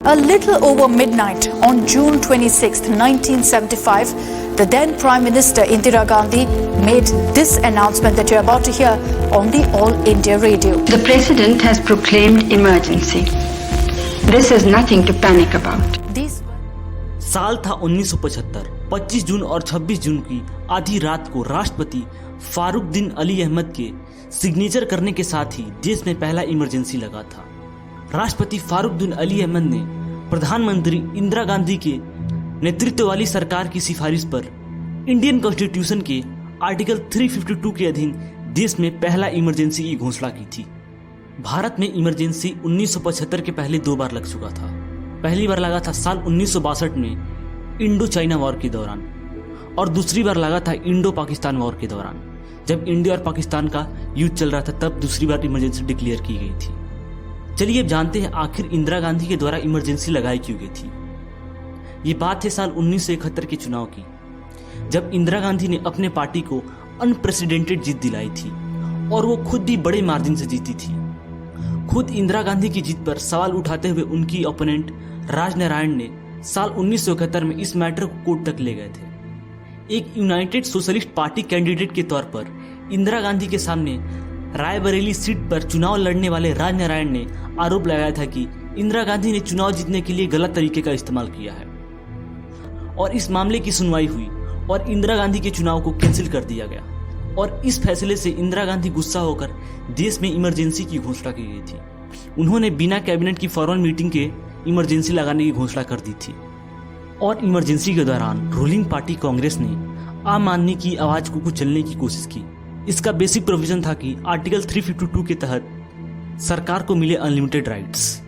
A little over midnight on June 26, 1975, the then Prime Minister Indira Gandhi made this announcement that you're about to hear on the All India Radio. The President has proclaimed emergency. This is nothing to panic about. साल था 1975। 25 जून और 26 जून की आधी रात को राष्ट्रपति फारुकद्दीन अली अहमद के signature करने के साथ ही देश में पहला इमरजेंसी लगा था। राष्ट्रपति फारुकद्दीन अली अहमद ने प्रधानमंत्री इंदिरा गांधी के नेतृत्व वाली सरकार की सिफारिश पर इंडियन कॉन्स्टिट्यूशन के आर्टिकल 352 के अधीन देश में पहला इमरजेंसी की घोषणा की थी। भारत में इमरजेंसी 1975 के पहले 2 बार लग चुका था। पहली बार लगा था साल 1962 में इंडो चाइना वॉर के दौरान और दूसरी बार लगा था इंडो पाकिस्तान वॉर के दौरान, जब इंडिया और पाकिस्तान का युद्ध चल रहा था, तब दूसरी बार इमरजेंसी डिक्लेयर की गई थी। चलिए अब जानते हैं आखिर इंदिरा गांधी के द्वारा इमरजेंसी लगाई क्यों गई थी। ये बात है साल 1971 के चुनाव की, जब इंदिरा गांधी ने अपने पार्टी को अनप्रेसिडेंटेड जीत दिलाई थी और वो खुद भी बड़े मार्जिन से जीती थी। खुद इंदिरा गांधी की जीत पर सवाल उठाते हुए उनकी ओपोनेंट राजनारायण ने साल 1971 में इस मैटर को कोर्ट तक ले गए थे। एक यूनाइटेड सोशलिस्ट पार्टी कैंडिडेट के तौर पर इंदिरा गांधी के सामने रायबरेली सीट पर चुनाव लड़ने वाले राजनारायण ने आरोप लगाया था कि इंदिरा गांधी ने चुनाव जीतने के लिए गलत तरीके का इस्तेमाल किया है और इस मामले की सुनवाई हुई और इंदिरा गांधी के चुनाव को कैंसिल कर दिया गया और इस फैसले से इंदिरा गांधी गुस्सा होकर देश में इमरजेंसी की घोषणा की गई थी। उन्होंने बिना कैबिनेट की फॉर्मल मीटिंग के इमरजेंसी लगाने की घोषणा कर दी थी और इमरजेंसी के दौरान रूलिंग पार्टी कांग्रेस ने आम आदमी की आवाज को कुचलने की कोशिश की। इसका बेसिक प्रोविजन था कि आर्टिकल 352 के तहत सरकार को मिले अनलिमिटेड राइट्स।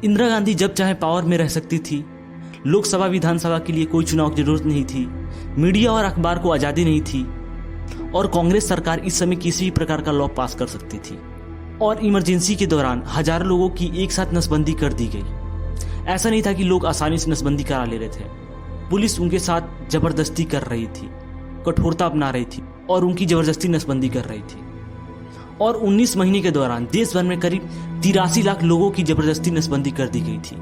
इंदिरा गांधी जब चाहे पावर में रह सकती थी। लोकसभा विधानसभा के लिए कोई चुनाव की जरूरत नहीं थी। मीडिया और अखबार को आज़ादी नहीं थी और कांग्रेस सरकार इस समय किसी भी प्रकार का लॉ पास कर सकती थी। और इमरजेंसी के दौरान हजारों लोगों की एक साथ नसबंदी कर दी गई। ऐसा नहीं था कि लोग आसानी से नसबंदी करा ले रहे थे। पुलिस उनके साथ जबरदस्ती कर रही थी, कठोरता अपना रही थी और उनकी जबरदस्ती नसबंदी कर रही थी। और 19 महीने के दौरान देश भर में करीब 83 लाख लोगों की जबरदस्ती नसबंदी कर दी गई थी।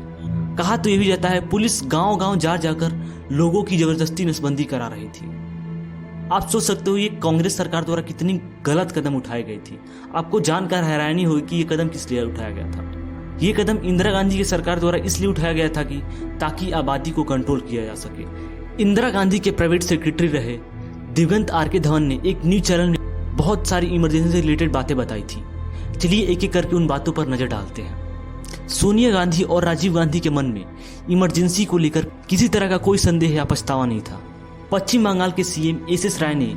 कहा तो यह भी जाता है पुलिस गांव-गांव जा जाकर लोगों की जबरदस्ती नसबंदी करा रही थी। आप सोच सकते हो ये कांग्रेस सरकार द्वारा कितनी गलत कदम उठाई गई थी। आपको जानकर हैरानी होगी कि ये कदम किस लिए उठाया गया था। ये कदम इंदिरा गांधी की सरकार द्वारा इसलिए उठाया गया था कि ताकि आबादी को कंट्रोल किया जा सके। इंदिरा गांधी के प्राइवेट सेक्रेटरी रहे दिवंगत आर.के. धवन ने एक न्यूज चैनल में बहुत सारी इमरजेंसी से रिलेटेड बातें बताई थी। चलिए एक एक करके उन बातों पर नजर डालते हैं। सोनिया गांधी और राजीव गांधी के मन में इमरजेंसी को लेकर किसी तरह का कोई संदेह या पछतावा नहीं था। पश्चिम बंगाल के सीएम एस.एस. राय ने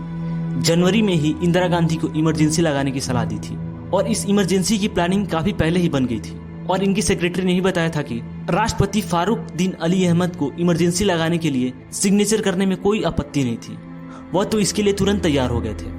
जनवरी में ही इंदिरा गांधी को इमरजेंसी लगाने की सलाह दी थी और इस इमरजेंसी की प्लानिंग काफी पहले ही बन गई थी। और इनकी सेक्रेटरी ने ही बताया था कि राष्ट्रपति फारुकद्दीन अली अहमद को इमरजेंसी लगाने के लिए सिग्नेचर करने में कोई आपत्ति नहीं थी। वह तो इसके लिए तुरंत तैयार हो गए थे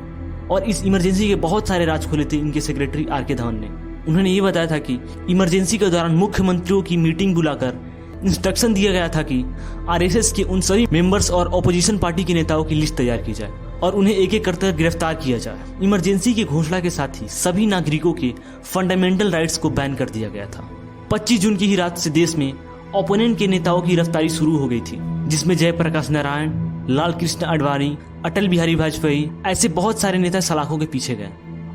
और इस इमरजेंसी के बहुत सारे राज खोले थे इनके सेक्रेटरी आर.के. धवन ने। उन्होंने ये बताया था कि इमरजेंसी के दौरान मुख्यमंत्रियों की मीटिंग बुलाकर इंस्ट्रक्शन दिया गया था कि आरएसएस के उन सभी मेंबर्स और ऑपोजिशन पार्टी के नेताओं की लिस्ट तैयार की जाए और उन्हें एक एक करके गिरफ्तार किया जाए। इमरजेंसी की घोषणा के साथ ही सभी नागरिकों के फंडामेंटल राइट्स को बैन कर दिया गया था। 25 जून की ही रात से देश में ओपोनेंट के नेताओं की गिरफ्तारी शुरू हो गई थी, जिसमें जयप्रकाश नारायण, लाल कृष्ण आडवाणी, अटल बिहारी वाजपेयी ऐसे बहुत सारे नेता सलाखों के पीछे गए।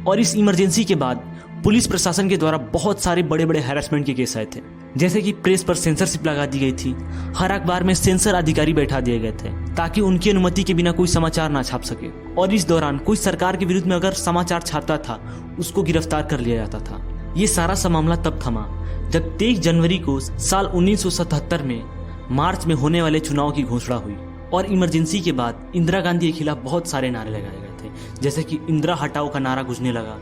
और इस इमरजेंसी के बाद पुलिस प्रशासन के द्वारा बहुत सारे बड़े बड़े हैरेसमेंट के केस आए थे, जैसे कि प्रेस पर सेंसरशिप लगा दी गई थी। हर अखबार में सेंसर अधिकारी बैठा दिए गए थे ताकि उनकी अनुमति के बिना कोई समाचार ना छाप सके। और इस दौरान कोई सरकार के विरुद्ध में अगर समाचार छापता था उसको गिरफ्तार कर लिया जाता था। ये सारा सा मामला तब थमा जब 23 जनवरी को साल 1977 में मार्च में होने वाले चुनाव की घोषणा हुई और इमरजेंसी के बाद इंदिरा गांधी के खिलाफ बहुत सारे नारे लगाए गए थे, जैसे कि इंदिरा हटाओ का नारा गूंजने लगा।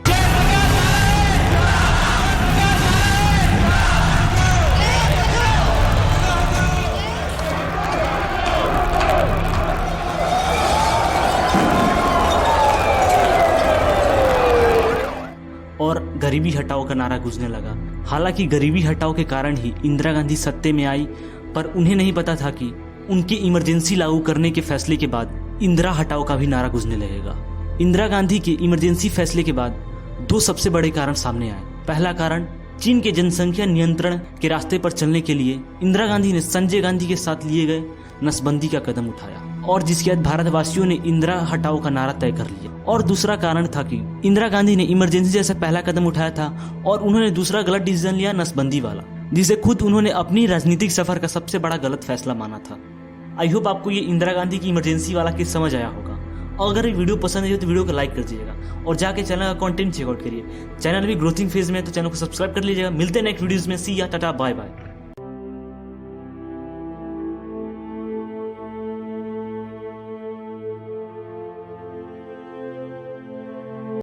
और गरीबी हटाओ का नारा गूंजने लगा। हालांकि गरीबी हटाओ के कारण ही इंदिरा गांधी सत्ते में आई, पर उन्हें नहीं पता था कि उनके इमरजेंसी लागू करने के फैसले के बाद इंदिरा हटाओ का भी नारा गूंजने लगेगा। इंदिरा गांधी के इमरजेंसी फैसले के बाद 2 सबसे बड़े कारण सामने आए। पहला कारण चीन के जनसंख्या नियंत्रण के रास्ते पर चलने के लिए इंदिरा गांधी ने संजय गांधी के साथ लिए गए नसबंदी का कदम उठाया और जिसके बाद भारतवासियों ने इंदिरा हटाओ का नारा तय कर लिया। और दूसरा कारण था कि इंदिरा गांधी ने इमरजेंसी जैसा पहला कदम उठाया था और उन्होंने दूसरा गलत डिसीजन लिया नसबंदी वाला, जिसे खुद उन्होंने अपनी राजनीतिक सफर का सबसे बड़ा गलत फैसला माना था। आई होप आपको ये इंदिरा गांधी की इमरजेंसी वाला केस समझ आया होगा। अगर ये वीडियो पसंद आई हो तो वीडियो को लाइक कर दीजिएगा और जाके चैनल का कंटेंट चेकआउट करिए। चैनल भी ग्रोथिंग फेज में है तो चैनल को सब्सक्राइब कर लीजिएगा। मिलते हैं नेक्स्ट वीडियोस में। सी या टाटा बाय बाय।